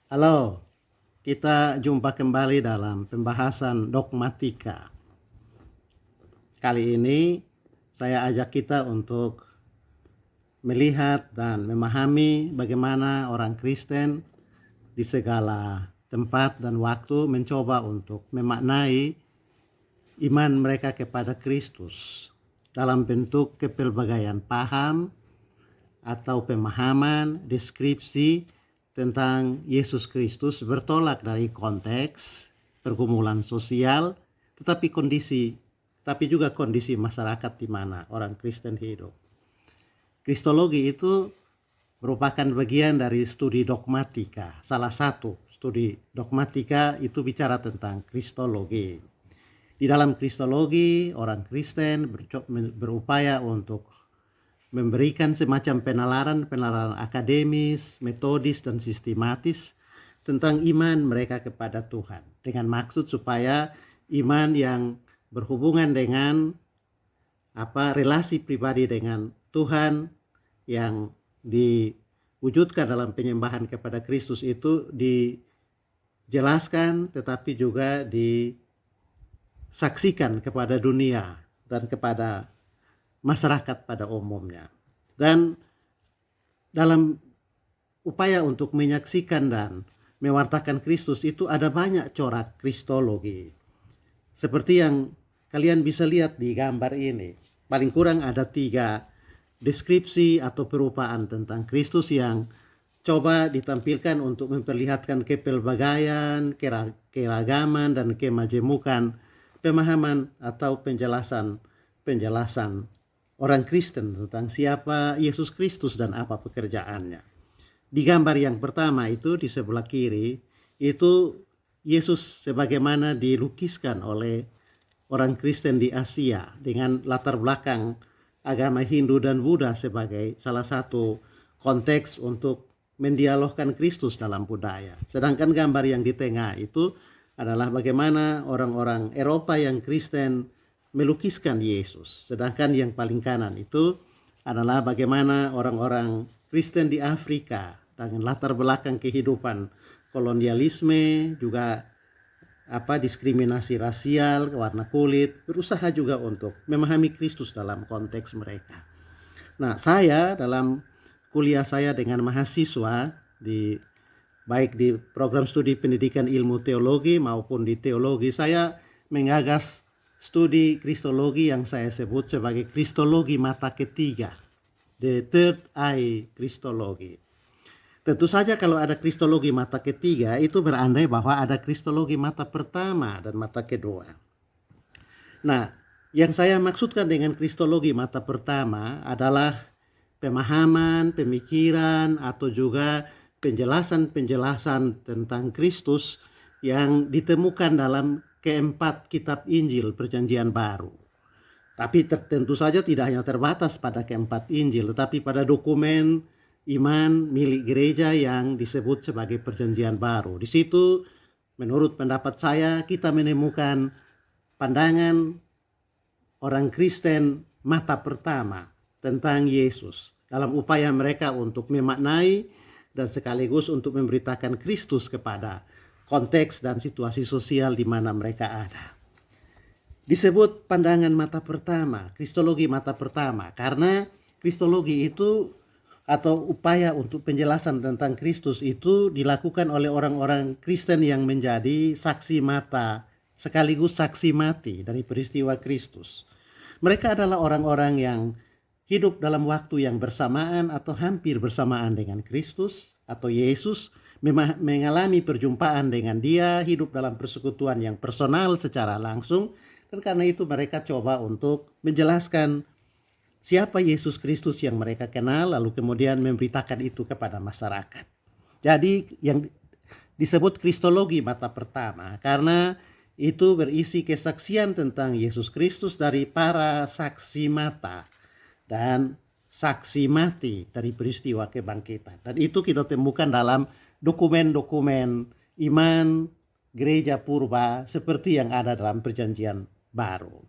Halo, kita jumpa kembali dalam pembahasan dogmatika. Kali ini saya ajak kita untuk melihat dan memahami bagaimana orang Kristen di segala tempat dan waktu mencoba untuk memaknai iman mereka kepada Kristus dalam bentuk kepelbagaian paham atau pemahaman, deskripsi tentang Yesus Kristus bertolak dari konteks pergumulan sosial, tapi juga kondisi masyarakat di mana orang Kristen hidup. Kristologi itu merupakan bagian dari studi dogmatika. Salah satu studi dogmatika itu bicara tentang kristologi. Di dalam kristologi, orang Kristen berupaya untuk memberikan semacam penalaran akademis, metodis, dan sistematis tentang iman mereka kepada Tuhan. Dengan maksud supaya iman yang berhubungan dengan relasi pribadi dengan Tuhan yang diwujudkan dalam penyembahan kepada Kristus itu dijelaskan tetapi juga disaksikan kepada dunia dan kepada masyarakat pada umumnya. Dan dalam upaya untuk menyaksikan dan mewartakan Kristus itu ada banyak corak kristologi. Seperti yang kalian bisa lihat di gambar ini. Paling kurang ada 3 deskripsi atau perupaan tentang Kristus yang coba ditampilkan untuk memperlihatkan kepelbagaian, keragaman, dan kemajemukan pemahaman atau penjelasan orang Kristen tentang siapa Yesus Kristus dan apa pekerjaannya. Di gambar yang pertama itu di sebelah kiri, itu Yesus sebagaimana dilukiskan oleh orang Kristen di Asia dengan latar belakang agama Hindu dan Buddha sebagai salah satu konteks untuk mendialogkan Kristus dalam budaya. Sedangkan gambar yang di tengah itu adalah bagaimana orang-orang Eropa yang Kristen melukiskan Yesus. Sedangkan yang paling kanan itu adalah bagaimana orang-orang Kristen di Afrika dengan latar belakang kehidupan kolonialisme, juga diskriminasi rasial, warna kulit, berusaha juga untuk memahami Kristus dalam konteks mereka. Nah, saya dalam kuliah saya dengan mahasiswa baik di program studi pendidikan ilmu teologi maupun di teologi, saya mengagas studi kristologi yang saya sebut sebagai kristologi mata ketiga, the third eye kristologi. Tentu saja kalau ada kristologi mata ketiga itu berandai bahwa ada kristologi mata pertama dan mata kedua. Nah, yang saya maksudkan dengan kristologi mata pertama adalah pemahaman, pemikiran, atau juga penjelasan-penjelasan tentang Kristus yang ditemukan dalam keempat kitab Injil Perjanjian Baru. Tapi tentu saja tidak hanya terbatas pada keempat Injil, tetapi pada dokumen iman milik gereja yang disebut sebagai Perjanjian Baru. Di situ menurut pendapat saya kita menemukan pandangan orang Kristen mata pertama tentang Yesus dalam upaya mereka untuk memaknai dan sekaligus untuk memberitakan Kristus kepada konteks dan situasi sosial di mana mereka ada. Disebut pandangan mata pertama, kristologi mata pertama, karena kristologi itu atau upaya untuk penjelasan tentang Kristus itu dilakukan oleh orang-orang Kristen yang menjadi saksi mata sekaligus saksi mati dari peristiwa Kristus. Mereka adalah orang-orang yang hidup dalam waktu yang bersamaan atau hampir bersamaan dengan Kristus atau Yesus, mengalami perjumpaan dengan dia, hidup dalam persekutuan yang personal secara langsung, dan karena itu mereka coba untuk menjelaskan siapa Yesus Kristus yang mereka kenal, lalu kemudian memberitakan itu kepada masyarakat. Jadi yang disebut kristologi mata pertama karena itu berisi kesaksian tentang Yesus Kristus dari para saksi mata dan saksi mati dari peristiwa kebangkitan. Dan itu kita temukan dalam dokumen-dokumen iman gereja purba seperti yang ada dalam Perjanjian Baru.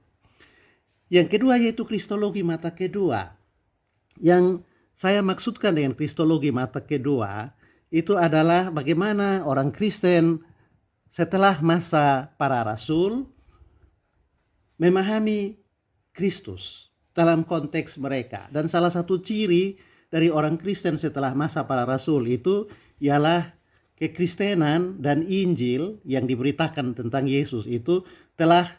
Yang kedua yaitu kristologi mata kedua. Yang saya maksudkan dengan kristologi mata kedua itu adalah bagaimana orang Kristen setelah masa para rasul memahami Kristus dalam konteks mereka. Dan salah satu ciri dari orang Kristen setelah masa para rasul itu ialah kekristenan dan Injil yang diberitakan tentang Yesus itu telah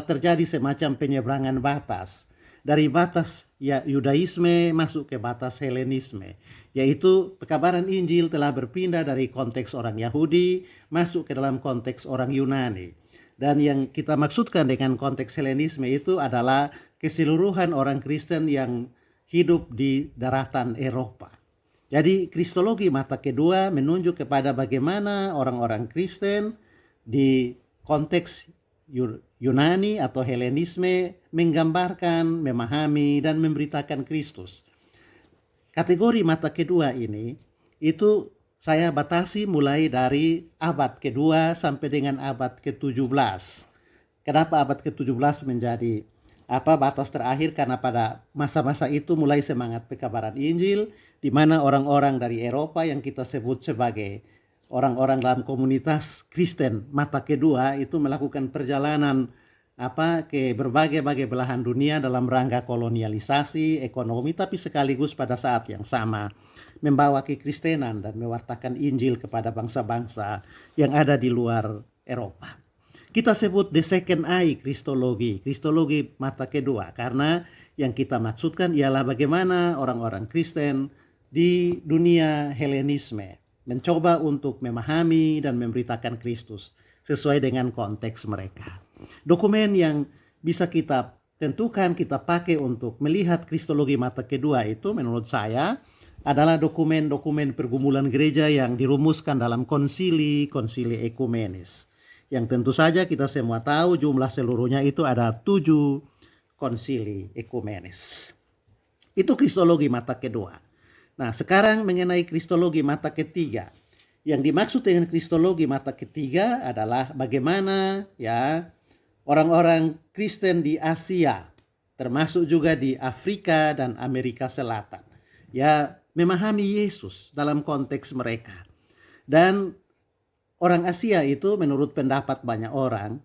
terjadi semacam penyeberangan batas dari batas Yudaisme masuk ke batas Helenisme, yaitu pekabaran Injil telah berpindah dari konteks orang Yahudi masuk ke dalam konteks orang Yunani. Dan yang kita maksudkan dengan konteks Helenisme itu adalah keseluruhan orang Kristen yang hidup di daratan Eropa. Jadi kristologi mata kedua menunjuk kepada bagaimana orang-orang Kristen di konteks Yunani atau Helenisme menggambarkan, memahami, dan memberitakan Kristus. Kategori mata kedua ini itu saya batasi mulai dari abad kedua sampai dengan abad ke-17. Kenapa abad ke-17 menjadi batas terakhir? Karena pada masa-masa itu mulai semangat pekabaran Injil, di mana orang-orang dari Eropa yang kita sebut sebagai orang-orang dalam komunitas Kristen mata kedua itu melakukan perjalanan ke berbagai belahan dunia dalam rangka kolonialisasi ekonomi, tapi sekaligus pada saat yang sama membawa kekristenan dan mewartakan Injil kepada bangsa-bangsa yang ada di luar Eropa. Kita sebut the second eye kristologi mata kedua, karena yang kita maksudkan ialah bagaimana orang-orang Kristen di dunia Helenisme mencoba untuk memahami dan memberitakan Kristus sesuai dengan konteks mereka. Dokumen yang bisa kita tentukan, kita pakai untuk melihat kristologi mata kedua itu menurut saya adalah dokumen-dokumen pergumulan gereja yang dirumuskan dalam konsili ekumenis. Yang tentu saja kita semua tahu jumlah seluruhnya itu ada 7 konsili ekumenis. Itu kristologi mata kedua. Nah, sekarang mengenai kristologi mata ketiga. Yang dimaksud dengan kristologi mata ketiga adalah bagaimana orang-orang Kristen di Asia, termasuk juga di Afrika dan Amerika Selatan, memahami Yesus dalam konteks mereka. Dan orang Asia itu menurut pendapat banyak orang,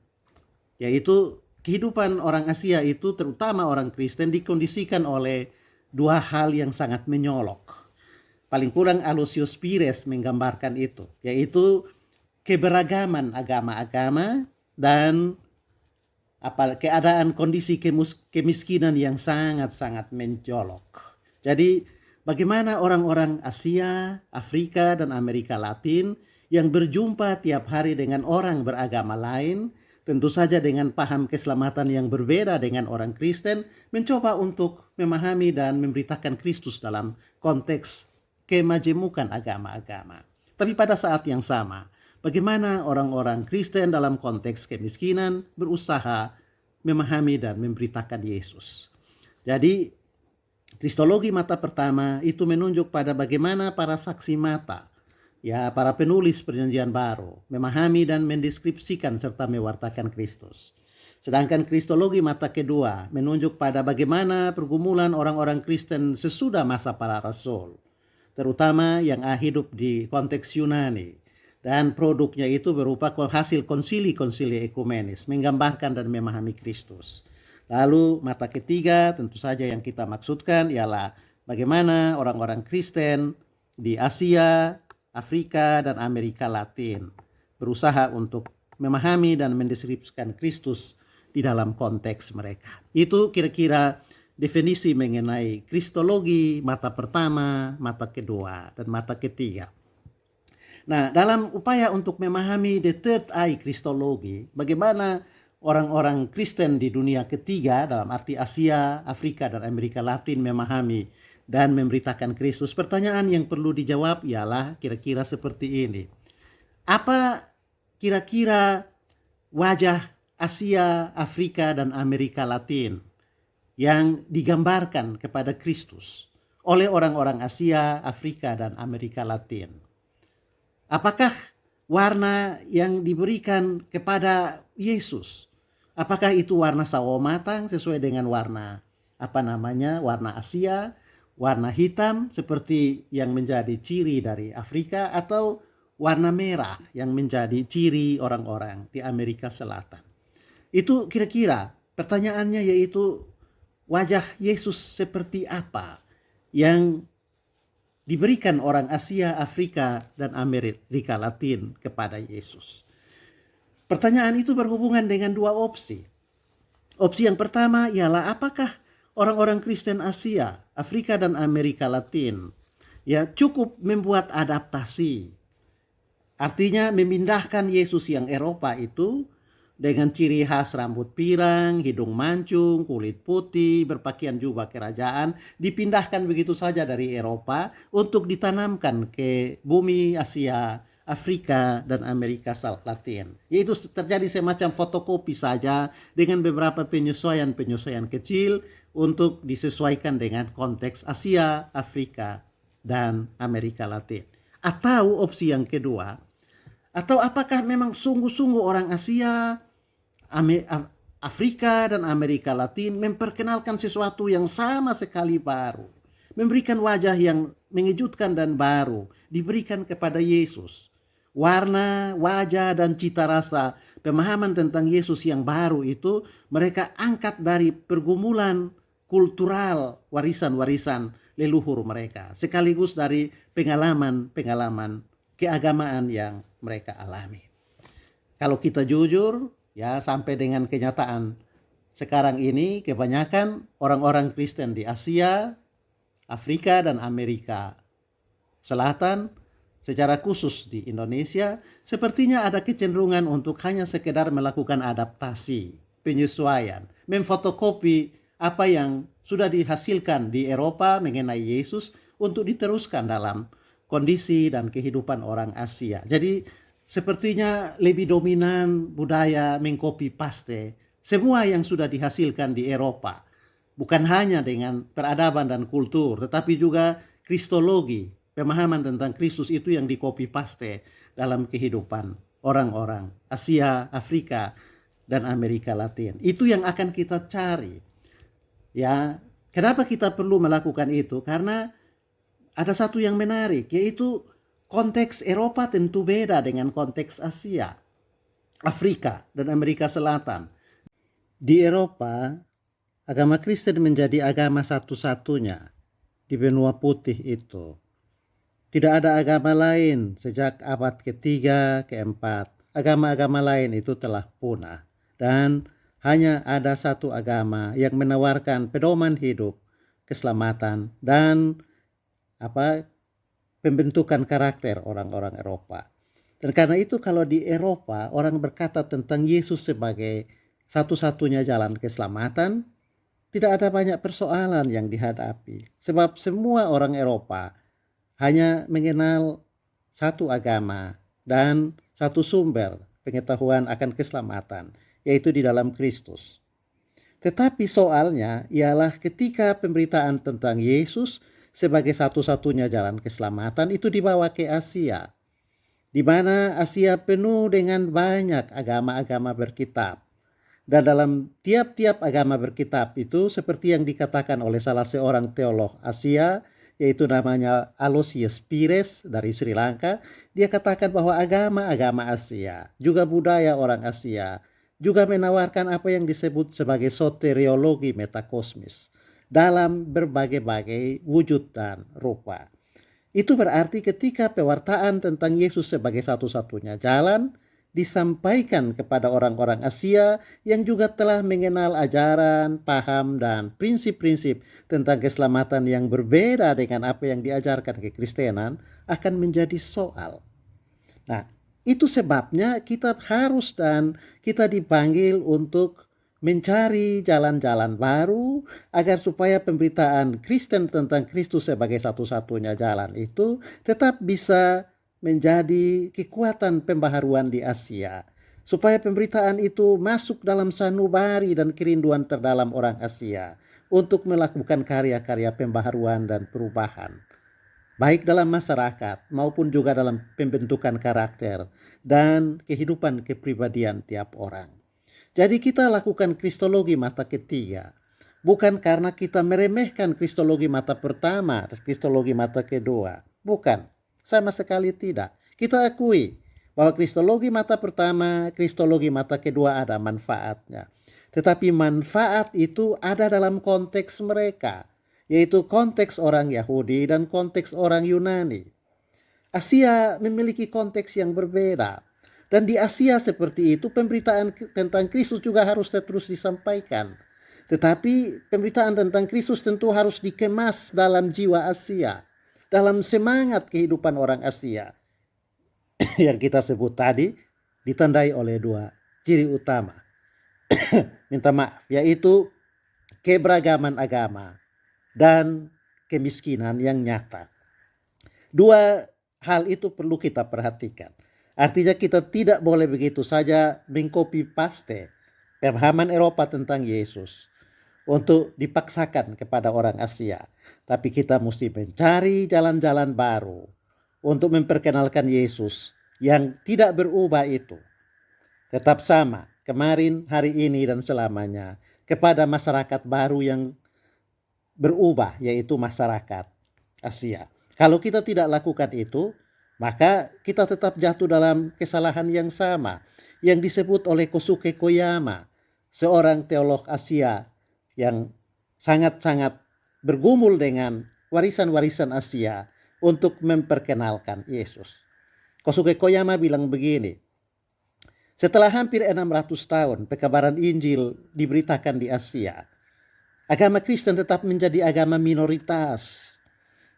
yaitu kehidupan orang Asia itu terutama orang Kristen dikondisikan oleh 2 hal yang sangat menyolok. Paling kurang Aloysius Pires menggambarkan itu, yaitu keberagaman agama-agama dan keadaan kondisi kemiskinan yang sangat-sangat menjolok. Jadi bagaimana orang-orang Asia, Afrika, dan Amerika Latin yang berjumpa tiap hari dengan orang beragama lain, tentu saja dengan paham keselamatan yang berbeda dengan orang Kristen, mencoba untuk memahami dan memberitakan Kristus dalam konteks kemajemukan agama-agama. Tapi pada saat yang sama, bagaimana orang-orang Kristen dalam konteks kemiskinan berusaha memahami dan memberitakan Yesus. Jadi kristologi mata pertama itu menunjuk pada bagaimana para saksi mata, para penulis perjanjian baru memahami dan mendeskripsikan serta mewartakan Kristus. Sedangkan kristologi mata kedua menunjuk pada bagaimana pergumulan orang-orang Kristen sesudah masa para rasul, terutama yang hidup di konteks Yunani, dan produknya itu berupa hasil konsili ekumenis, menggambarkan dan memahami Kristus. Lalu mata ketiga tentu saja yang kita maksudkan ialah bagaimana orang-orang Kristen di Asia, Afrika, dan Amerika Latin berusaha untuk memahami dan mendeskripsikan Kristus di dalam konteks mereka. Itu kira-kira definisi mengenai kristologi mata pertama, mata kedua, dan mata ketiga. Nah, dalam upaya untuk memahami the third eye kristologi, bagaimana orang-orang Kristen di dunia ketiga dalam arti Asia, Afrika, dan Amerika Latin memahami dan memberitakan Kristus, pertanyaan yang perlu dijawab ialah kira-kira seperti ini. Apa kira-kira wajah Asia, Afrika, dan Amerika Latin yang digambarkan kepada Kristus oleh orang-orang Asia, Afrika, dan Amerika Latin? Apakah warna yang diberikan kepada Yesus, apakah itu warna sawo matang sesuai dengan warna warna Asia, warna hitam seperti yang menjadi ciri dari Afrika, atau warna merah yang menjadi ciri orang-orang di Amerika Selatan. Itu kira-kira pertanyaannya, yaitu wajah Yesus seperti apa yang diberikan orang Asia, Afrika, dan Amerika Latin kepada Yesus. Pertanyaan itu berhubungan dengan dua opsi. Opsi yang pertama ialah apakah orang-orang Kristen Asia, Afrika, dan Amerika Latin cukup membuat adaptasi. Artinya memindahkan Yesus yang Eropa itu dengan ciri khas rambut pirang, hidung mancung, kulit putih, berpakaian jubah kerajaan, dipindahkan begitu saja dari Eropa untuk ditanamkan ke bumi Asia, Afrika, dan Amerika Latin. Yaitu terjadi semacam fotokopi saja dengan beberapa penyesuaian-penyesuaian kecil untuk disesuaikan dengan konteks Asia, Afrika, dan Amerika Latin. Atau opsi yang kedua, atau apakah memang sungguh-sungguh orang Asia, Afrika, dan Amerika Latin memperkenalkan sesuatu yang sama sekali baru, memberikan wajah yang mengejutkan dan baru, diberikan kepada Yesus. Warna, wajah, dan cita rasa pemahaman tentang Yesus yang baru itu mereka angkat dari pergumulan kultural, warisan-warisan leluhur mereka, sekaligus dari pengalaman-pengalaman keagamaan yang mereka alami. Kalau kita jujur, sampai dengan kenyataan sekarang ini, kebanyakan orang-orang Kristen di Asia, Afrika, dan Amerika Selatan, secara khusus di Indonesia, sepertinya ada kecenderungan untuk hanya sekedar melakukan adaptasi, penyesuaian, memfotokopi apa yang sudah dihasilkan di Eropa mengenai Yesus untuk diteruskan dalam kondisi dan kehidupan orang Asia. Jadi sepertinya lebih dominan budaya mengcopy paste semua yang sudah dihasilkan di Eropa. Bukan hanya dengan peradaban dan kultur, tetapi juga kristologi, pemahaman tentang Kristus itu yang di-copy paste dalam kehidupan orang-orang Asia, Afrika, dan Amerika Latin. Itu yang akan kita cari. Kenapa kita perlu melakukan itu? Karena ada satu yang menarik, yaitu konteks Eropa tentu beda dengan konteks Asia, Afrika, dan Amerika Selatan. Di Eropa, agama Kristen menjadi agama satu-satunya di benua putih itu. Tidak ada agama lain sejak abad ketiga, keempat. Agama-agama lain itu telah punah. Dan hanya ada satu agama yang menawarkan pedoman hidup, keselamatan, dan pembentukan karakter orang-orang Eropa. Dan karena itu kalau di Eropa orang berkata tentang Yesus sebagai satu-satunya jalan keselamatan, tidak ada banyak persoalan yang dihadapi. Sebab semua orang Eropa hanya mengenal satu agama dan satu sumber pengetahuan akan keselamatan, yaitu di dalam Kristus. Tetapi soalnya ialah ketika pemberitaan tentang Yesus sebagai satu-satunya jalan keselamatan itu dibawa ke Asia, di mana Asia penuh dengan banyak agama-agama berkitab. Dan dalam tiap-tiap agama berkitab itu, seperti yang dikatakan oleh salah seorang teolog Asia, yaitu namanya Aloysius Pires dari Sri Lanka, dia katakan bahwa agama-agama Asia, juga budaya orang Asia, juga menawarkan apa yang disebut sebagai soteriologi metakosmis dalam berbagai-bagai wujud dan rupa. Itu berarti ketika pewartaan tentang Yesus sebagai satu-satunya jalan disampaikan kepada orang-orang Asia yang juga telah mengenal ajaran, paham, dan prinsip-prinsip tentang keselamatan yang berbeda dengan apa yang diajarkan kekristenan, akan menjadi soal. Nah, itu sebabnya kita harus dan kita dipanggil untuk mencari jalan-jalan baru agar supaya pemberitaan Kristen tentang Kristus sebagai satu-satunya jalan itu tetap bisa menjadi kekuatan pembaharuan di Asia, supaya pemberitaan itu masuk dalam sanubari dan kerinduan terdalam orang Asia untuk melakukan karya-karya pembaharuan dan perubahan, baik dalam masyarakat maupun juga dalam pembentukan karakter dan kehidupan kepribadian tiap orang. Jadi kita lakukan kristologi mata ketiga, Bukan karena kita meremehkan kristologi mata pertama, kristologi mata kedua. Bukan, sama sekali tidak. Kita akui bahwa kristologi mata pertama, kristologi mata kedua ada manfaatnya. Tetapi manfaat itu ada dalam konteks mereka, yaitu konteks orang Yahudi dan konteks orang Yunani. Asia memiliki konteks yang berbeda. Dan di Asia seperti itu, pemberitaan tentang Kristus juga harus terus disampaikan. Tetapi pemberitaan tentang Kristus tentu harus dikemas dalam jiwa Asia, dalam semangat kehidupan orang Asia yang kita sebut tadi, ditandai oleh dua ciri utama. Minta maaf, yaitu keberagaman agama dan kemiskinan yang nyata. Dua hal itu perlu kita perhatikan. Artinya kita tidak boleh begitu saja mengcopy paste pemahaman Eropa tentang Yesus untuk dipaksakan kepada orang Asia. Tapi kita mesti mencari jalan-jalan baru untuk memperkenalkan Yesus yang tidak berubah itu. Tetap sama, kemarin, hari ini, dan selamanya, kepada masyarakat baru yang berubah, yaitu masyarakat Asia. Kalau kita tidak lakukan itu, maka kita tetap jatuh dalam kesalahan yang sama yang disebut oleh Kosuke Koyama, seorang teolog Asia yang sangat-sangat bergumul dengan warisan-warisan Asia untuk memperkenalkan Yesus. Kosuke Koyama bilang begini, setelah hampir 600 tahun pekabaran Injil diberitakan di Asia, agama Kristen tetap menjadi agama minoritas.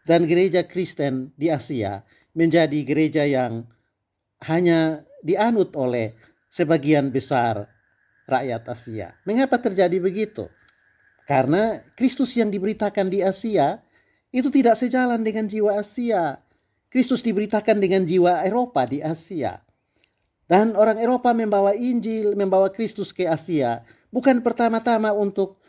Dan gereja Kristen di Asia menjadi gereja yang hanya dianut oleh sebagian besar rakyat Asia. Mengapa terjadi begitu? Karena Kristus yang diberitakan di Asia itu tidak sejalan dengan jiwa Asia. Kristus diberitakan dengan jiwa Eropa di Asia. Dan orang Eropa membawa Injil, membawa Kristus ke Asia bukan pertama-tama untuk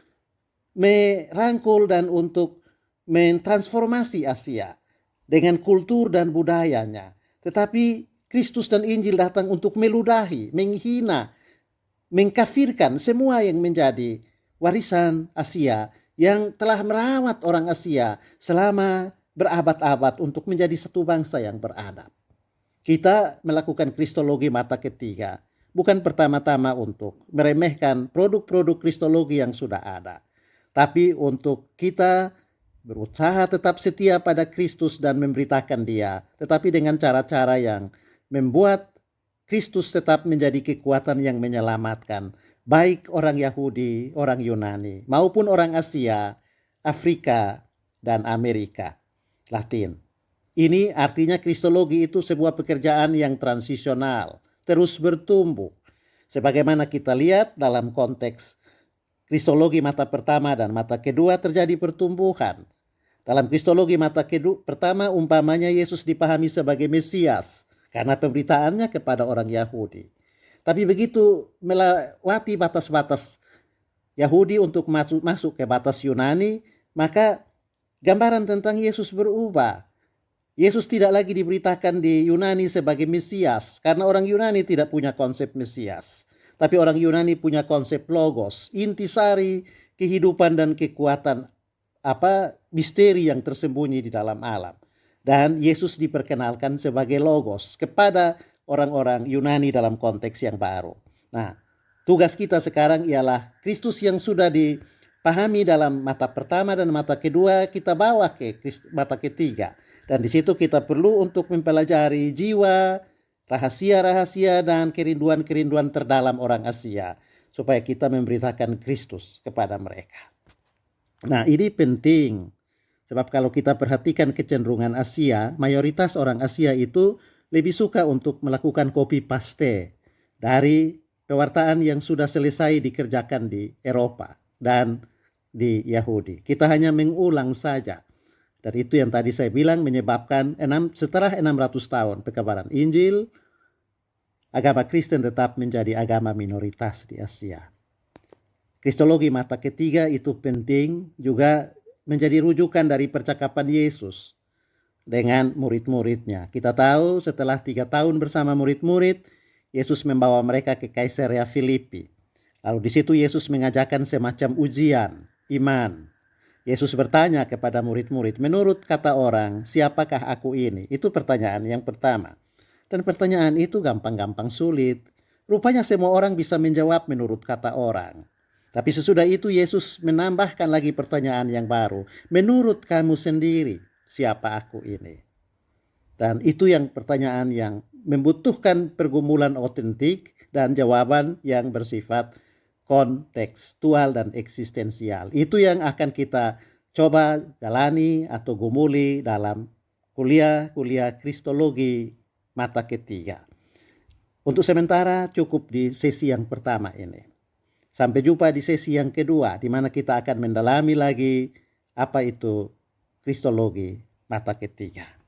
merangkul dan untuk mentransformasi Asia dengan kultur dan budayanya. Tetapi Kristus dan Injil datang untuk meludahi, menghina, mengkafirkan semua yang menjadi warisan Asia yang telah merawat orang Asia selama berabad-abad untuk menjadi satu bangsa yang beradab. Kita melakukan kristologi mata ketiga bukan pertama-tama untuk meremehkan produk-produk kristologi yang sudah ada, tapi untuk kita berusaha tetap setia pada Kristus dan memberitakan Dia, tetapi dengan cara-cara yang membuat Kristus tetap menjadi kekuatan yang menyelamatkan baik orang Yahudi, orang Yunani, maupun orang Asia, Afrika, dan Amerika Latin. Ini artinya kristologi itu sebuah pekerjaan yang transisional, terus bertumbuh. Sebagaimana kita lihat dalam konteks kristologi mata pertama dan mata kedua terjadi pertumbuhan. Dalam kristologi mata pertama umpamanya Yesus dipahami sebagai Mesias karena pemberitaannya kepada orang Yahudi. Tapi begitu melewati batas-batas Yahudi untuk masuk ke batas Yunani, maka gambaran tentang Yesus berubah. Yesus tidak lagi diberitakan di Yunani sebagai Mesias karena orang Yunani tidak punya konsep Mesias. Tapi orang Yunani punya konsep logos, intisari kehidupan dan kekuatan misteri yang tersembunyi di dalam alam. Dan Yesus diperkenalkan sebagai logos kepada orang-orang Yunani dalam konteks yang baru. Nah, tugas kita sekarang ialah Kristus yang sudah dipahami dalam mata pertama dan mata kedua kita bawa ke mata ketiga. Dan di situ kita perlu untuk mempelajari jiwa, rahasia-rahasia dan kerinduan-kerinduan terdalam orang Asia supaya kita memberitakan Kristus kepada mereka. Nah, ini penting sebab kalau kita perhatikan kecenderungan Asia, mayoritas orang Asia itu lebih suka untuk melakukan copy paste dari pewartaan yang sudah selesai dikerjakan di Eropa dan di Yahudi. Kita hanya mengulang saja. Dan itu yang tadi saya bilang menyebabkan setelah 600 tahun pekabaran Injil, agama Kristen tetap menjadi agama minoritas di Asia. Kristologi mata ketiga itu penting juga menjadi rujukan dari percakapan Yesus dengan murid-muridnya. Kita tahu setelah 3 tahun bersama murid-murid, Yesus membawa mereka ke Kaisarea Filipi. Lalu di situ Yesus mengajarkan semacam ujian. iman. Yesus bertanya kepada murid-murid, menurut kata orang, siapakah aku ini? Itu pertanyaan yang pertama. Dan pertanyaan itu gampang-gampang sulit. Rupanya semua orang bisa menjawab menurut kata orang. Tapi sesudah itu Yesus menambahkan lagi pertanyaan yang baru. Menurut kamu sendiri, siapa aku ini? Dan itu yang pertanyaan yang membutuhkan pergumulan otentik dan jawaban yang bersifat kontekstual dan eksistensial. Itu yang akan kita coba jalani atau gumuli dalam kuliah Kristologi mata ketiga. Untuk sementara cukup di sesi yang pertama ini. Sampai jumpa di sesi yang kedua, di mana kita akan mendalami lagi apa itu Kristologi mata ketiga.